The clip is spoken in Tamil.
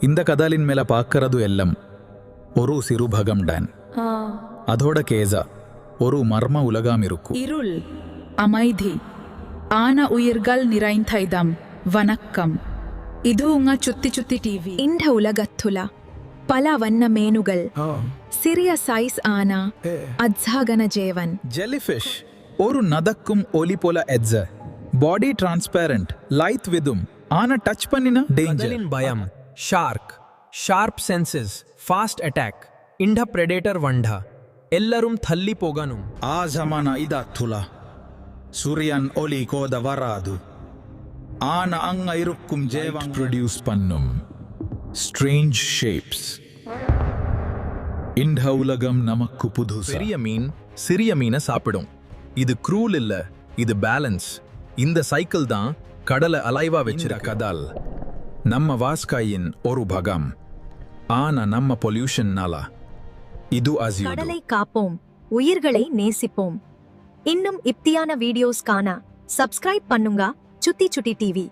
இந்த கதாலின் மேல பார்க்கறது எல்லாம் ஒரு சிறுபகம் டான். அதோட கேசா ஒரு மர்ம உலகம் இருக்கும். இருள், அமைதி, ஆன உயிர்கள் நிறைந்த இடம். வணக்கம், இது உங்க சுத்தி சுத்தி டிவி. இந்த உலகத்துல பல வண்ண மேனுகள், சிறிய சைஸ் ஆன அஜ்ஜாகன ஜேவன். ஜெல்லிஃபிஷ் ஒரு நதக்கும் ஒலி போல எட்ஜ, பாடி டிரான்ஸ்பேரண்ட், லைட் விதும், ஆன டச் பண்ணின டேஞ்சர். பயம், shark, sharp senses, fast attack, ಇಂಡ ಪ್ರೆಡೇಟರ್ ವಂಡ ಎಲ್ಲರೂ ಥಲ್ಲಿ ಪೋಗನು. ಆ ಜಮಾನ ಇದಾತ್ತುಲ ಸೂರ್ಯನ್ ಒಲಿ ಕೋದ ವರಾದು ಆನ ಅಂಗ ಇರುಕ್ಕುಂ ಜೇವಾಂಗ್ ಪ್ರೊಡ್ಯೂಸ್ ಪನ್ನುಂ ஸ்ட்ரேஞ்ச் ஷேப்ஸ். இந்த உலகம் நமக்கு புதுசு. பெரிய மீன் சிறிய மீனை சாப்பிடும். இது க்ரூல் இல்ல, இது பேலன்ஸ். இந்த சைக்கிள் தான் கடலை அலைவா வச்சிருக்க. கதால் நம்ம வாஸ்காயின் ஒரு பகம். ஆனா நம்ம பொல்யூஷன்னால இது அசியுது. கடலை காப்போம், உயிர்களை நேசிப்போம். இன்னும் இப்தியான வீடியோஸ் காண சப்ஸ்கிரைப் பண்ணுங்க சுத்தி சுட்டி டிவி.